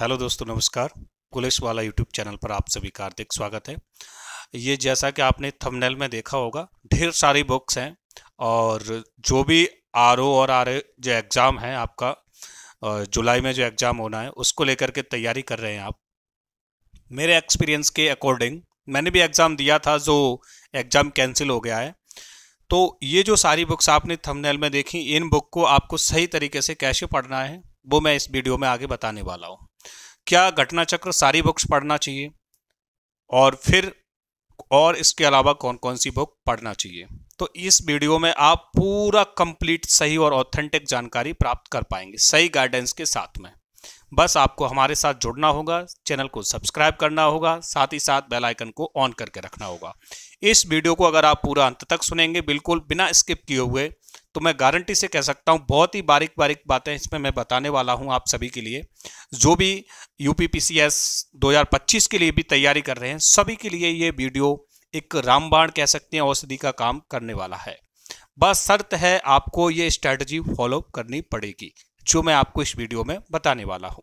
Hello दोस्तों, नमस्कार। Police वाला यूट्यूब चैनल पर आप सभी का हार्दिक स्वागत है। ये जैसा कि आपने थंबनेल में देखा होगा, ढेर सारी बुक्स हैं और जो भी आरओ और आर जो एग्ज़ाम है आपका जुलाई में जो एग्ज़ाम होना है उसको लेकर के तैयारी कर रहे हैं आप। मेरे एक्सपीरियंस के अकॉर्डिंग मैंने भी एग्ज़ाम दिया था, जो एग्ज़ाम कैंसिल हो गया है। तो ये जो सारी बुक्स आपने थंबनेल में देखी, इन बुक को आपको सही तरीके से कैसे पढ़ना है वो मैं इस वीडियो में आगे बताने वाला हूँ। क्या घटना चक्र सारी बुक्स पढ़ना चाहिए और फिर और इसके अलावा कौन कौन सी बुक पढ़ना चाहिए, तो इस वीडियो में आप पूरा कंप्लीट सही और ऑथेंटिक जानकारी प्राप्त कर पाएंगे सही गाइडेंस के साथ में। बस आपको हमारे साथ जुड़ना होगा, चैनल को सब्सक्राइब करना होगा, साथ ही साथ बेल आइकन को ऑन करके रखना होगा। इस वीडियो को अगर आप पूरा अंत तक सुनेंगे बिल्कुल बिना स्किप किए हुए, तो मैं गारंटी से कह सकता हूं बहुत ही बारीक बारीक बातें इसमें मैं बताने वाला हूं आप सभी के लिए। जो भी यूपीपीसीएस 2025 के लिए भी तैयारी कर रहे हैं, सभी के लिए ये वीडियो एक रामबाण कह सकते हैं, औषधि का काम करने वाला है। बस शर्त है आपको ये स्ट्रैटेजी फॉलो करनी पड़ेगी जो मैं आपको इस वीडियो में बताने वाला हूं।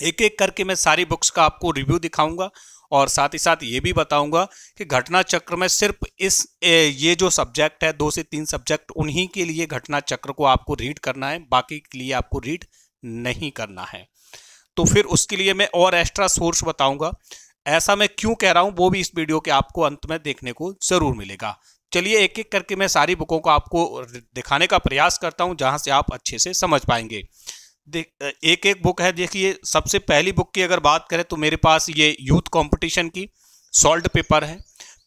एक एक करके मैं सारी बुक्स का आपको रिव्यू दिखाऊंगा और साथ ही साथ ये भी बताऊंगा कि घटना चक्र में सिर्फ ये जो सब्जेक्ट है, 2 से 3 सब्जेक्ट, उन्हीं के लिए घटना चक्र को आपको रीड करना है, बाकी के लिए आपको रीड नहीं करना है। तो फिर उसके लिए मैं और एक्स्ट्रा सोर्स बताऊंगा। ऐसा मैं क्यों कह रहा हूं वो भी इस वीडियो के आपको अंत में देखने को जरूर मिलेगा। चलिए एक एक करके मैं सारी बुकों को आपको दिखाने का प्रयास करता हूं जहां से आप अच्छे से समझ पाएंगे। एक एक बुक है। देखिए, सबसे पहली बुक की अगर बात करें तो मेरे पास ये यूथ कंपटीशन की सॉल्व पेपर है।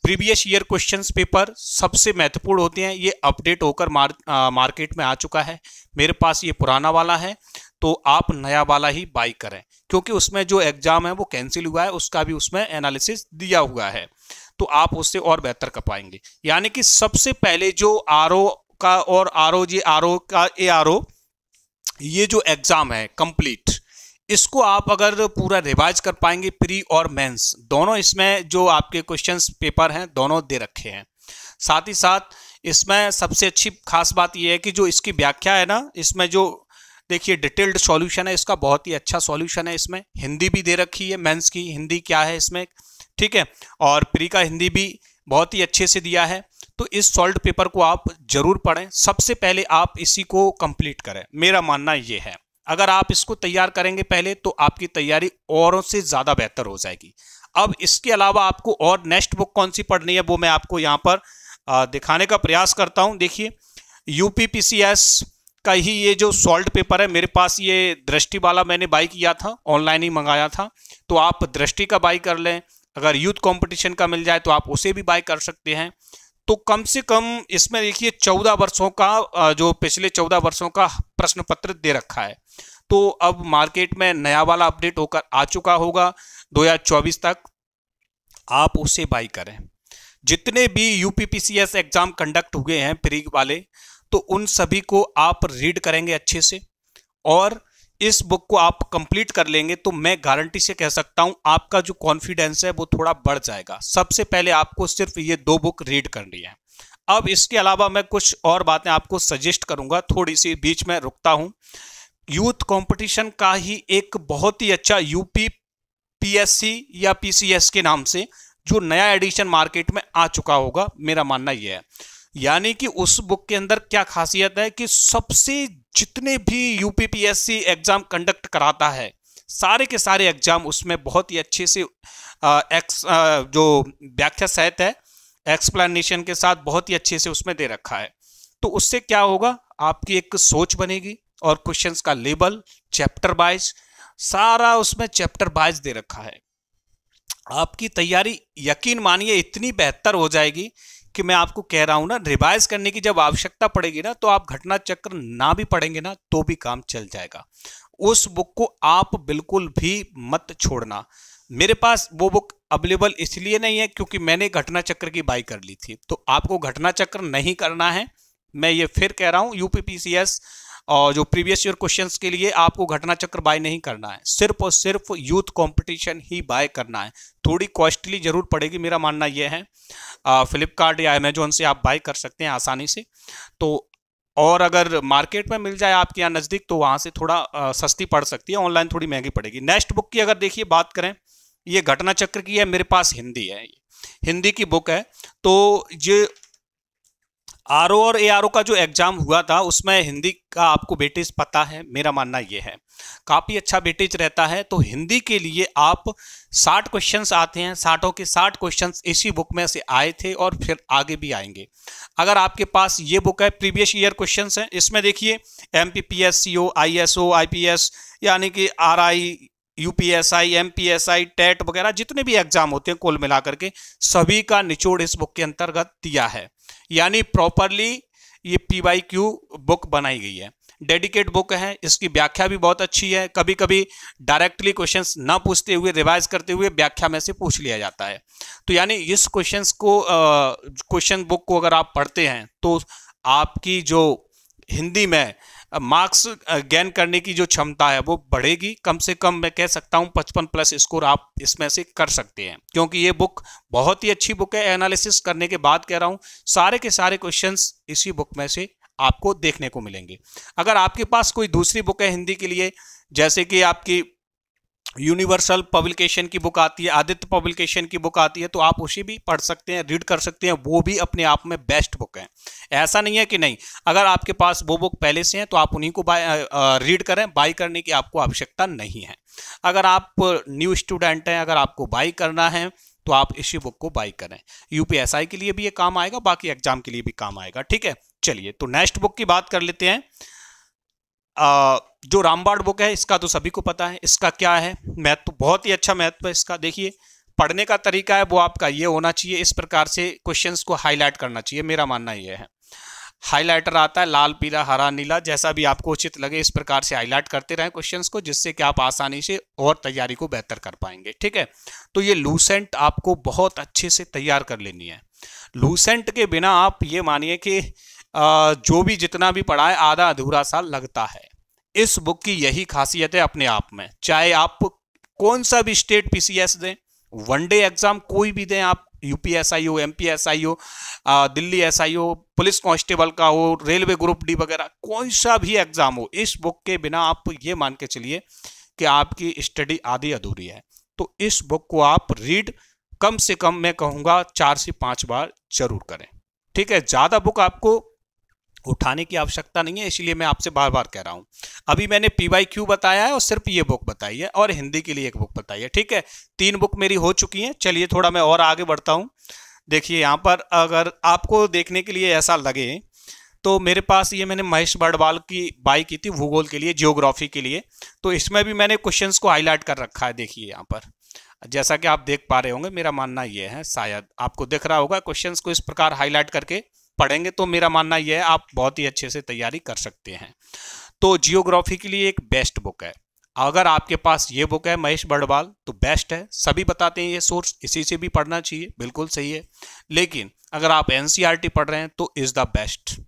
प्रीवियस ईयर क्वेश्चंस पेपर सबसे महत्वपूर्ण होते हैं, ये अपडेट होकर मार्केट में आ चुका है। मेरे पास ये पुराना वाला है, तो आप नया वाला ही बाई करें क्योंकि उसमें जो एग्जाम है वो कैंसिल हुआ है, उसका भी उसमें एनालिसिस दिया हुआ है, तो आप उससे और बेहतर कर पाएंगे। यानी कि सबसे पहले जो आरओ का और आरओ का एआरओ ये जो एग्जाम है कंप्लीट, इसको आप अगर पूरा रिवाइज कर पाएंगे, प्री और मेंस दोनों इसमें जो आपके क्वेश्चंस पेपर हैं दोनों दे रखे हैं। साथ ही साथ इसमें सबसे अच्छी खास बात यह है कि जो इसकी व्याख्या है ना, इसमें जो देखिए डिटेल्ड सॉल्यूशन है इसका, बहुत ही अच्छा सॉल्यूशन है। इसमें हिंदी भी दे रखी है, मेंस की हिंदी क्या है इसमें, ठीक है, और प्री का हिंदी भी बहुत ही अच्छे से दिया है। तो इस सॉल्व पेपर को आप जरूर पढ़ें, सबसे पहले आप इसी को कंप्लीट करें, मेरा मानना ये है। अगर आप इसको तैयार करेंगे पहले तो आपकी तैयारी औरों से ज़्यादा बेहतर हो जाएगी। अब इसके अलावा आपको और नेक्स्ट बुक कौन सी पढ़नी है वो मैं आपको यहाँ पर दिखाने का प्रयास करता हूँ। देखिए, यूपीपीसीएस का ही ये जो सॉल्व पेपर है, मेरे पास ये दृष्टि वाला मैंने बाई किया था, ऑनलाइन ही मंगाया था, तो आप दृष्टि का बाई कर लें। अगर यूथ कंपटीशन का मिल जाए तो आप उसे भी बाई कर सकते हैं। तो कम से कम इसमें देखिए 14 वर्षों का जो पिछले 14 वर्षों का प्रश्न पत्र दे रखा है। तो अब मार्केट में नया वाला अपडेट होकर आ चुका होगा 2024 तक, आप उसे बाई करें। जितने भी यूपीपीसीएस एग्जाम कंडक्ट हुए हैं प्री वाले, तो उन सभी को आप रीड करेंगे अच्छे से और इस बुक को आप कंप्लीट कर लेंगे तो मैं गारंटी से कह सकता हूं आपका जो कॉन्फिडेंस है वो थोड़ा बढ़ जाएगा। सबसे पहले आपको सिर्फ ये 2 बुक रीड करनी है। अब इसके अलावा मैं कुछ और बातें आपको सजेस्ट करूंगा, थोड़ी सी बीच में रुकता हूं। यूथ कंपटीशन का ही एक बहुत ही अच्छा यूपी पीएससी या पीसीएस के नाम से जो नया एडिशन मार्केट में आ चुका होगा, मेरा मानना यह है। यानी कि उस बुक के अंदर क्या खासियत है कि सबसे जितने भी यूपीपीएससी एग्जाम कंडक्ट कराता है, सारे के सारे एग्जाम उसमें बहुत ही अच्छे से जो व्याख्या सहित है, एक्सप्लेनेशन के साथ बहुत ही अच्छे से उसमें दे रखा है। तो उससे क्या होगा, आपकी एक सोच बनेगी और क्वेश्चंस का लेबल चैप्टर वाइज सारा उसमें चैप्टर वाइज दे रखा है। आपकी तैयारी यकीन मानिए इतनी बेहतर हो जाएगी कि मैं आपको कह रहा हूं ना, रिवाइज करने की जब आवश्यकता पड़ेगी ना, तो आप घटना चक्र ना भी पढ़ेंगे ना तो भी काम चल जाएगा। उस बुक को आप बिल्कुल भी मत छोड़ना। मेरे पास वो बुक अवेलेबल इसलिए नहीं है क्योंकि मैंने घटना चक्र की बाई कर ली थी, तो आपको घटना चक्र नहीं करना है। मैं ये फिर कह रहा हूं, यूपीपीसीएस और जो प्रीवियस ईयर क्वेश्चंस के लिए आपको घटना चक्र बाय नहीं करना है, सिर्फ और सिर्फ यूथ कंपटीशन ही बाय करना है। थोड़ी कॉस्टली जरूर पड़ेगी, मेरा मानना यह है। फ्लिपकार्ट या अमेजोन से आप बाय कर सकते हैं आसानी से। तो और अगर मार्केट में मिल जाए आपके यहाँ नज़दीक तो वहाँ से थोड़ा सस्ती पड़ सकती है, ऑनलाइन थोड़ी महंगी पड़ेगी। नेक्स्ट बुक की अगर देखिए बात करें, ये घटना चक्र की है, मेरे पास हिंदी है, हिंदी की बुक है। तो ये आरओ और एआरओ का जो एग्जाम हुआ था उसमें हिंदी का आपको वेटेज पता है, मेरा मानना ये है काफ़ी अच्छा वेटेज रहता है। तो हिंदी के लिए आप 60 क्वेश्चंस आते हैं, 60 के 60 क्वेश्चंस इसी बुक में से आए थे और फिर आगे भी आएंगे। अगर आपके पास ये बुक है, प्रीवियस ईयर क्वेश्चंस हैं, इसमें देखिए एमपीपीएस, आईएसओ, आईपीएस यानी कि आरआई, यूपीएसआई, एमपीएसआई, टेट वगैरह जितने भी एग्जाम होते हैं कुल मिलाकर के सभी का निचोड़ इस बुक के अंतर्गत दिया है। यानी प्रॉपरली ये पीवाईक्यू बुक बनाई गई है, डेडिकेट बुक है, इसकी व्याख्या भी बहुत अच्छी है। कभी कभी डायरेक्टली क्वेश्चंस ना पूछते हुए रिवाइज करते हुए व्याख्या में से पूछ लिया जाता है। तो यानी इस क्वेश्चंस को क्वेश्चन बुक को अगर आप पढ़ते हैं तो आपकी जो हिंदी में मार्क्स गेन करने की जो क्षमता है वो बढ़ेगी। कम से कम मैं कह सकता हूं 55 प्लस स्कोर आप इसमें से कर सकते हैं, क्योंकि ये बुक बहुत ही अच्छी बुक है। एनालिसिस करने के बाद कह रहा हूं सारे के सारे क्वेश्चंस इसी बुक में से आपको देखने को मिलेंगे। अगर आपके पास कोई दूसरी बुक है हिंदी के लिए, जैसे कि आपकी यूनिवर्सल पब्लिकेशन की बुक आती है, आदित्य पब्लिकेशन की बुक आती है, तो आप उसे भी पढ़ सकते हैं, रीड कर सकते हैं, वो भी अपने आप में बेस्ट बुक है। ऐसा नहीं है कि नहीं, अगर आपके पास वो बुक पहले से हैं तो आप उन्हीं को रीड करें, बाई करने की आपको आवश्यकता नहीं है। अगर आप न्यू स्टूडेंट हैं, अगर आपको बाई करना है तो आप इसी बुक को बाई करें। यूपीएसआई के लिए भी ये काम आएगा, बाकी एग्जाम के लिए भी काम आएगा। ठीक है, चलिए तो नेक्स्ट बुक की बात कर लेते हैं। जो रामबाण बुक है इसका तो सभी को पता है, इसका क्या है महत्व, बहुत ही अच्छा महत्व है इसका। देखिए पढ़ने का तरीका है वो आपका ये होना चाहिए, इस प्रकार से क्वेश्चंस को हाईलाइट करना चाहिए, मेरा मानना ये है। हाईलाइटर आता है लाल, पीला, हरा, नीला, जैसा भी आपको उचित लगे इस प्रकार से हाईलाइट करते रहें क्वेश्चंस को, जिससे कि आप आसानी से और तैयारी को बेहतर कर पाएंगे। ठीक है, तो ये लूसेंट आपको बहुत अच्छे से तैयार कर लेनी है। लूसेंट के बिना आप ये मानिए कि जो भी जितना भी पढ़ा है आधा अधूरा सा लगता है। इस बुक की यही खासियत है अपने आप में। चाहे आप कौन सा भी स्टेट पीसीएस दें, वनडे एग्जाम कोई भी दें, आप यूपीएसआई हो, एमपीएसआई हो, दिल्ली एसआई हो, पुलिस कांस्टेबल का हो, रेलवे ग्रुप डी वगैरह, कोई सा भी एग्जाम हो, इस बुक के बिना आप ये मान के चलिए कि आपकी स्टडी आधी अधूरी है। तो इस बुक को आप रीड कम से कम मैं कहूँगा 4 से 5 बार जरूर करें। ठीक है, ज़्यादा बुक आपको उठाने की आवश्यकता नहीं है, इसलिए मैं आपसे बार बार कह रहा हूं। अभी मैंने पीवाईक्यू बताया है और सिर्फ ये बुक बताई है और हिंदी के लिए एक बुक बताई है। ठीक है, 3 बुक मेरी हो चुकी हैं। चलिए थोड़ा मैं और आगे बढ़ता हूं। देखिए यहाँ पर अगर आपको देखने के लिए ऐसा लगे तो मेरे पास ये मैंने महेश बड़वाल की बाई की थी भूगोल के लिए, जियोग्राफी के लिए, तो इसमें भी मैंने क्वेश्चंस को हाईलाइट कर रखा है। देखिए यहाँ पर जैसा कि आप देख पा रहे होंगे, मेरा मानना ये है, शायद आपको दिख रहा होगा, क्वेश्चंस को इस प्रकार हाईलाइट करके पढ़ेंगे तो मेरा मानना यह है आप बहुत ही अच्छे से तैयारी कर सकते हैं। तो जियोग्राफी के लिए एक बेस्ट बुक है। अगर आपके पास ये बुक है महेश बड़वाल तो बेस्ट है, सभी बताते हैं ये सोर्स, इसी से भी पढ़ना चाहिए, बिल्कुल सही है। लेकिन अगर आप एनसीईआरटी पढ़ रहे हैं तो इज द बेस्ट।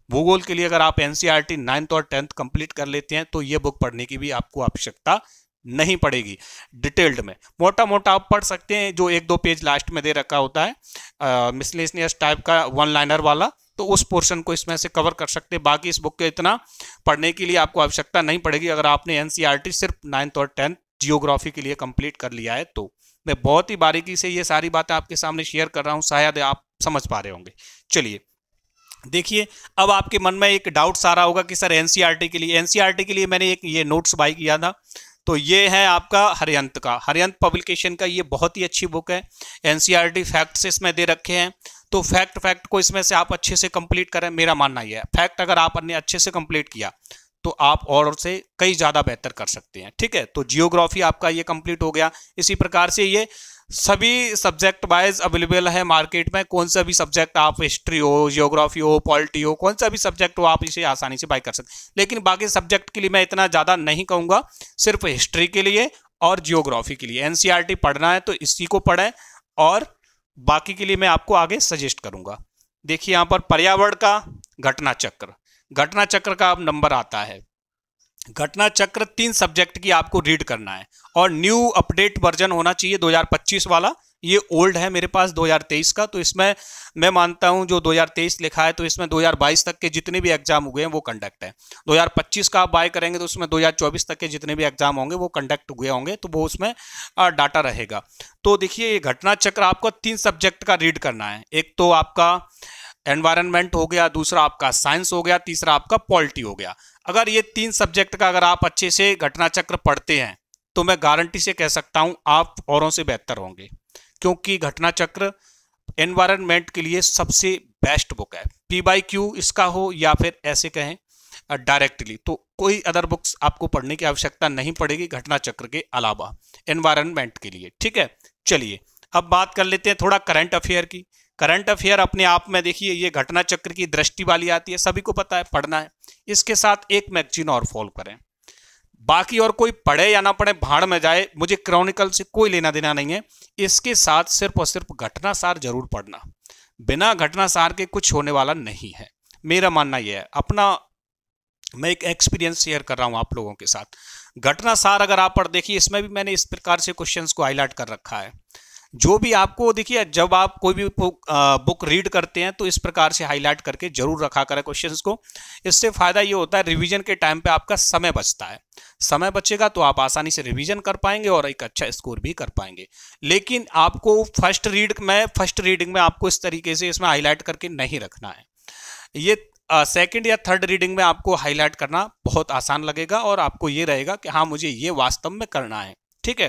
भूगोल के लिए अगर आप एनसीईआरटी 9th और 10th कंप्लीट कर लेते हैं तो ये बुक पढ़ने की भी आपको आवश्यकता नहीं पड़ेगी। डिटेल्ड में मोटा मोटा आप पढ़ सकते हैं, जो 1-2 पेज लास्ट में दे रखा होता है मिसलेनियस टाइप का 1 लाइनर वाला, तो उस पोर्शन को इसमें से कवर कर सकते हैं। बाकी इस बुक के इतना पढ़ने के लिए आपको आवश्यकता नहीं पड़ेगी अगर आपने एनसीईआरटी सिर्फ 9th और 10th जियोग्राफी के लिए कंप्लीट कर लिया है। तो मैं बहुत ही बारीकी से ये सारी बातें आपके सामने शेयर कर रहा हूँ, शायद आप समझ पा रहे होंगे। चलिए देखिए, अब आपके मन में एक डाउट आ रहा होगा कि सर एनसीईआरटी के लिए मैंने एक ये नोट्स बाय किया था, तो ये है आपका हरियंत का, हरियंत पब्लिकेशन का, ये बहुत ही अच्छी बुक है। एनसीईआरटी फैक्ट्स इसमें दे रखे हैं, तो फैक्ट को इसमें से आप अच्छे से कंप्लीट करें, मेरा मानना यह है। फैक्ट अगर आपने अच्छे से कंप्लीट किया तो आप और से कई ज़्यादा बेहतर कर सकते हैं। ठीक है, तो जियोग्राफी आपका ये कंप्लीट हो गया। इसी प्रकार से ये सभी सब्जेक्ट वाइज अवेलेबल है मार्केट में। कौन सा भी सब्जेक्ट आप, हिस्ट्री हो, जियोग्राफी हो, पॉलिटी हो, कौन सा भी सब्जेक्ट हो, आप इसे आसानी से बाय कर सकते हैं। लेकिन बाकी सब्जेक्ट के लिए मैं इतना ज़्यादा नहीं कहूँगा, सिर्फ हिस्ट्री के लिए और जियोग्राफी के लिए एनसीईआरटी पढ़ना है तो इसी को पढ़ें, और बाकी के लिए मैं आपको आगे सजेस्ट करूँगा। देखिए यहाँ पर पर्यावरण का घटना चक्र का अब नंबर आता है। घटना चक्र 3 सब्जेक्ट की आपको रीड करना है और न्यू अपडेट वर्जन होना चाहिए 2025 वाला। ये ओल्ड है मेरे पास 2023 का, तो इसमें मैं मानता हूं जो 2023 लिखा है तो इसमें 2022 तक के जितने भी एग्जाम हुए हैं वो कंडक्ट है। 2025 का आप बाय करेंगे तो उसमें 2024 तक के जितने भी एग्जाम होंगे वो कंडक्ट हुए होंगे, तो वो उसमें डाटा रहेगा। तो देखिए ये घटना चक्र आपको 3 सब्जेक्ट का रीड करना है। एक तो आपका एनवायरनमेंट हो गया, दूसरा आपका साइंस हो गया, तीसरा आपका पॉलिटी हो गया। अगर ये 3 सब्जेक्ट का अगर आप अच्छे से घटना चक्र पढ़ते हैं तो मैं गारंटी से कह सकता हूं आप औरों से बेहतर होंगे, क्योंकि घटना चक्र एनवायरनमेंट के लिए सबसे बेस्ट बुक है। PYQ इसका हो या फिर ऐसे कहें डायरेक्टली, तो कोई अदर बुक्स आपको पढ़ने की आवश्यकता नहीं पड़ेगी घटना चक्र के अलावा एनवायरनमेंट के लिए। ठीक है, चलिए अब बात कर लेते हैं थोड़ा करंट अफेयर की। करंट अफेयर अपने आप में देखिए ये घटना चक्र की दृष्टि वाली आती है, सभी को पता है, पढ़ना है। इसके साथ एक मैगजीन और फॉलो करें, बाकी और कोई पढ़े या ना पढ़े भाड़ में जाए, मुझे क्रॉनिकल से कोई लेना देना नहीं है। इसके साथ सिर्फ और सिर्फ घटनासार जरूर पढ़ना, बिना घटनासार के कुछ होने वाला नहीं है, मेरा मानना यह है। अपना मैं एक एक्सपीरियंस शेयर कर रहा हूं आप लोगों के साथ। घटनासार अगर आप पढ़ देखिए, इसमें भी मैंने इस प्रकार से क्वेश्चंस को हाईलाइट कर रखा है। जो भी आपको देखिए, जब आप कोई भी बुक रीड करते हैं तो इस प्रकार से हाईलाइट करके जरूर रखा करें क्वेश्चंस को। इससे फायदा ये होता है रिवीजन के टाइम पे आपका समय बचता है, समय बचेगा तो आप आसानी से रिवीजन कर पाएंगे और एक अच्छा स्कोर भी कर पाएंगे। लेकिन आपको फर्स्ट रीडिंग में आपको इस तरीके से इसमें हाईलाइट करके नहीं रखना है। ये सेकंड या थर्ड रीडिंग में आपको हाईलाइट करना बहुत आसान लगेगा और आपको ये रहेगा कि हाँ मुझे ये वास्तव में करना है। ठीक है,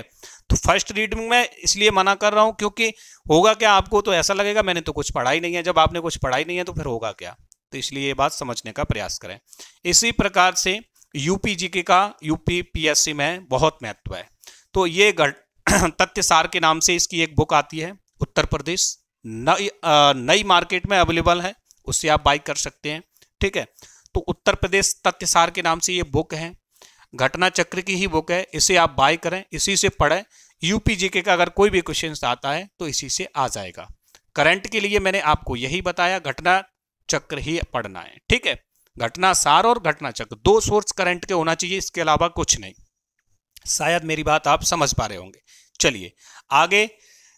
तो फर्स्ट रीडिंग में इसलिए मना कर रहा हूं क्योंकि होगा क्या, आपको तो ऐसा लगेगा मैंने तो कुछ पढ़ा ही नहीं है। जब आपने कुछ पढ़ा ही नहीं है तो फिर होगा क्या, तो इसलिए ये बात समझने का प्रयास करें। इसी प्रकार से यूपीजीके का यूपीपीएससी में बहुत महत्व है। तो ये तथ्य सार के नाम से इसकी एक बुक आती है, उत्तर प्रदेश नई मार्केट में अवेलेबल है, उससे आप बाई कर सकते हैं। ठीक है, तो उत्तर प्रदेश तथ्य सार के नाम से ये बुक है, घटना चक्र की ही बुक है, इसे आप बाय करें, इसी से पढ़ें। यूपीजीके का अगर कोई भी क्वेश्चन आता है तो इसी से आ जाएगा। करंट के लिए मैंने आपको यही बताया, घटना चक्र ही पढ़ना है। ठीक है, घटना सार और घटना चक्र 2 सोर्स करंट के होना चाहिए, इसके अलावा कुछ नहीं। शायद मेरी बात आप समझ पा रहे होंगे। चलिए आगे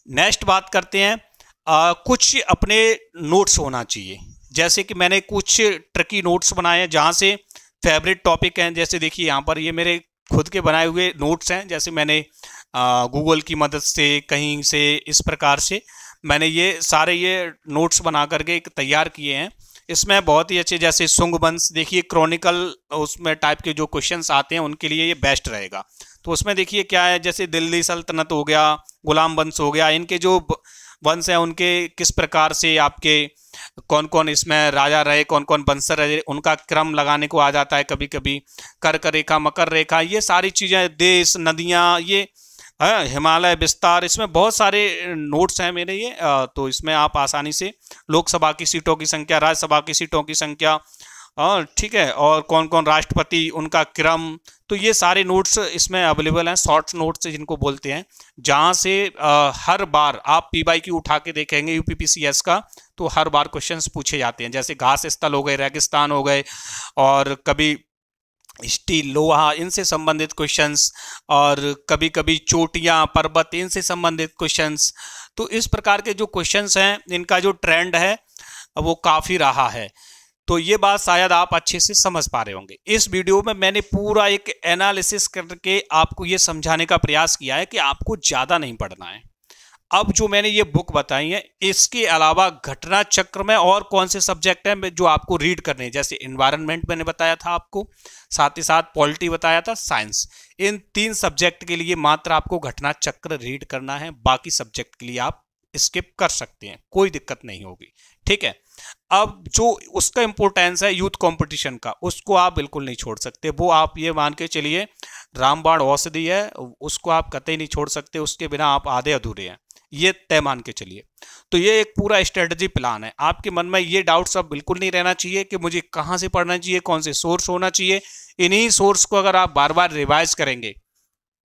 नेक्स्ट बात करते हैं। कुछ अपने नोट्स होना चाहिए, जैसे कि मैंने कुछ ट्रिकी नोट्स बनाए हैं जहां से फेवरेट टॉपिक हैं। जैसे देखिए यहाँ पर ये मेरे खुद के बनाए हुए नोट्स हैं, जैसे मैंने गूगल की मदद से कहीं से इस प्रकार से मैंने ये सारे ये नोट्स बना करके तैयार किए हैं। इसमें बहुत ही अच्छे, जैसे शुंग वंश देखिए क्रॉनिकल उसमें टाइप के जो क्वेश्चंस आते हैं उनके लिए ये बेस्ट रहेगा। तो उसमें देखिए क्या है, जैसे दिल्ली सल्तनत हो गया, गुलाम वंश हो गया, इनके जो वंश हैं उनके किस प्रकार से आपके कौन कौन इसमें राजा रहे, कौन कौन वंशज रहे, उनका क्रम लगाने को आ जाता है कभी कभी। कर्क रेखा, मकर रेखा, ये सारी चीजें, देश, नदियां, ये हिमालय विस्तार, इसमें बहुत सारे नोट्स हैं मेरे ये। तो इसमें आप आसानी से लोकसभा की सीटों की संख्या, राज्यसभा की सीटों की संख्या, ठीक है, और कौन कौन राष्ट्रपति, उनका क्रम, तो ये सारे नोट्स इसमें अवेलेबल हैं, शॉर्ट नोट्स जिनको बोलते हैं, जहां से हर बार आप PYQ उठा के देखेंगे यूपीपीसीएस का तो हर बार क्वेश्चंस पूछे जाते हैं। जैसे घास स्थल हो गए, रेगिस्तान हो गए, और कभी स्टील लोहा, इनसे संबंधित क्वेश्चंस, और कभी कभी चोटियां पर्वत, इनसे संबंधित क्वेश्चंस। तो इस प्रकार के जो क्वेश्चंस हैं इनका जो ट्रेंड है वो काफी रहा है। तो ये बात शायद आप अच्छे से समझ पा रहे होंगे। इस वीडियो में मैंने पूरा एक एनालिसिस करके आपको ये समझाने का प्रयास किया है कि आपको ज्यादा नहीं पढ़ना है। अब जो मैंने ये बुक बताई है, इसके अलावा घटना चक्र में और कौन से सब्जेक्ट हैं जो आपको रीड करने हैं, जैसे एनवायरनमेंट मैंने बताया था आपको, साथ ही साथ पॉलिटी बताया था, साइंस। इन 3 सब्जेक्ट के लिए मात्र आपको घटना चक्र रीड करना है, बाकी सब्जेक्ट के लिए आप स्किप कर सकते हैं, कोई दिक्कत नहीं होगी। ठीक है, अब जो उसका इंपोर्टेंस है यूथ कंपटीशन का, उसको आप बिल्कुल नहीं छोड़ सकते। वो आप ये मान के चलिए रामबाण औषधि है, उसको आप कतई नहीं छोड़ सकते, उसके बिना आप आधे अधूरे हैं, ये तय मान के चलिए। तो ये एक पूरा स्ट्रेटजी प्लान है। आपके मन में ये डाउट्स अब बिल्कुल नहीं रहना चाहिए कि मुझे कहाँ से पढ़ना चाहिए, कौन से सोर्स होना चाहिए। इन्हीं सोर्स को अगर आप बार बार रिवाइज करेंगे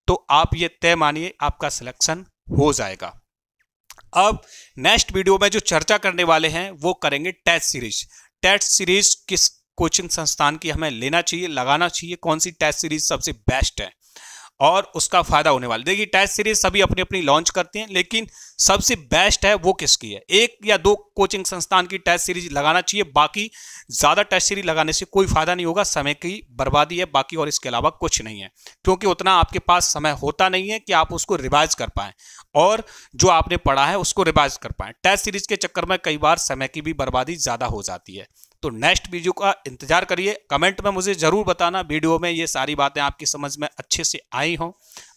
तो आप ये तय मानिए आपका सिलेक्शन हो जाएगा। अब नेक्स्ट वीडियो में जो चर्चा करने वाले हैं वो करेंगे टेस्ट सीरीज। टेस्ट सीरीज किस कोचिंग संस्थान की हमें लेना चाहिए, लगाना चाहिए, कौन सी टेस्ट सीरीज सबसे बेस्ट है और उसका फायदा होने वाला। देखिए टेस्ट सीरीज सभी अपनी अपनी लॉन्च करते हैं, लेकिन सबसे बेस्ट है वो किसकी है। 1 या 2 कोचिंग संस्थान की टेस्ट सीरीज लगाना चाहिए, बाकी ज्यादा टेस्ट सीरीज लगाने से कोई फायदा नहीं होगा, समय की बर्बादी है बाकी, और इसके अलावा कुछ नहीं है, क्योंकि उतना आपके पास समय होता नहीं है कि आप उसको रिवाइज कर पाए और जो आपने पढ़ा है उसको रिवाइज कर पाए। टेस्ट सीरीज के चक्कर में कई बार समय की भी बर्बादी ज्यादा हो जाती है। तो नेक्स्ट वीडियो का इंतजार करिए, कमेंट में मुझे जरूर बताना वीडियो में ये सारी बातें आपकी समझ में अच्छे से आई हों।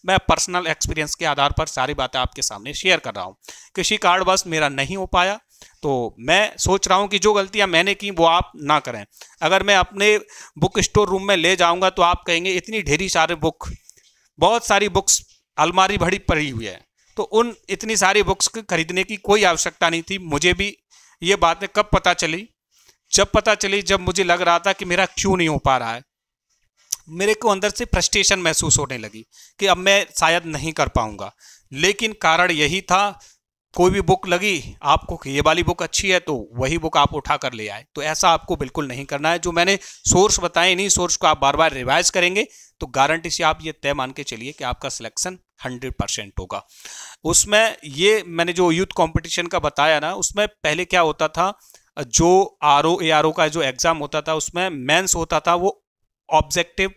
मैं पर्सनल एक्सपीरियंस के आधार पर सारी बातें आपके सामने शेयर कर रहा हूं। किसी कारणवश मेरा नहीं हो पाया तो मैं सोच रहा हूं कि जो गलतियां मैंने की वो आप ना करें। अगर मैं अपने बुक स्टोर रूम में ले जाऊंगा तो आप कहेंगे इतनी ढेरी सारे बुक, बहुत सारी बुक्स अलमारी भरी पड़ी हुई है, तो उन इतनी सारी बुक्स खरीदने की कोई आवश्यकता नहीं थी। मुझे भी ये बातें कब पता चली, जब पता चली जब मुझे लग रहा था कि मेरा क्यों नहीं हो पा रहा है। मेरे को अंदर से फ्रस्ट्रेशन महसूस होने लगी कि अब मैं शायद नहीं कर पाऊंगा, लेकिन कारण यही था, कोई भी बुक लगी आपको कि ये वाली बुक अच्छी है तो वही बुक आप उठा कर ले आए। तो ऐसा आपको बिल्कुल नहीं करना है। जो मैंने सोर्स बताए, इन्हीं सोर्स को आप बार बार रिवाइज करेंगे तो गारंटी से आप ये तय मान के चलिए कि आपका सिलेक्शन 100% होगा। उसमें ये मैंने जो यूथ कंपटीशन का बताया ना, उसमें पहले क्या होता था, जो आरओ एआरओ का जो एग्जाम होता था उसमें मेंस होता था, वो ऑब्जेक्टिव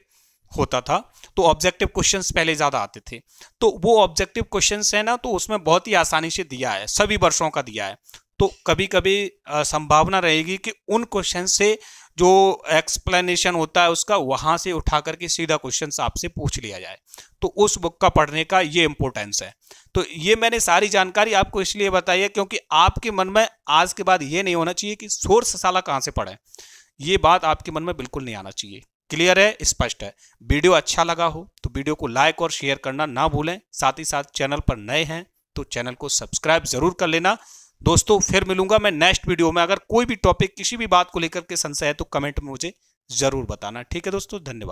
होता था, तो ऑब्जेक्टिव क्वेश्चंस पहले ज्यादा आते थे। तो वो ऑब्जेक्टिव क्वेश्चंस है ना, तो उसमें बहुत ही आसानी से दिया है, सभी वर्षों का दिया है। तो कभी कभी संभावना रहेगी कि उन क्वेश्चन से जो एक्सप्लेनेशन होता है उसका वहां से उठा करके सीधा क्वेश्चंस आपसे पूछ लिया जाए। तो उस बुक का पढ़ने का ये इंपॉर्टेंस है। तो ये मैंने सारी जानकारी आपको इसलिए बताई है क्योंकि आपके मन में आज के बाद ये नहीं होना चाहिए कि सोर्स साला कहां से पढ़े, ये बात आपके मन में बिल्कुल नहीं आना चाहिए। क्लियर है, स्पष्ट है। वीडियो अच्छा लगा हो तो वीडियो को लाइक और शेयर करना ना भूलें। साथ ही साथ चैनल पर नए हैं तो चैनल को सब्सक्राइब जरूर कर लेना। दोस्तों फिर मिलूंगा मैं नेक्स्ट वीडियो में। अगर कोई भी टॉपिक किसी भी बात को लेकर के संशय है तो कमेंट में मुझे जरूर बताना। ठीक है दोस्तों, धन्यवाद।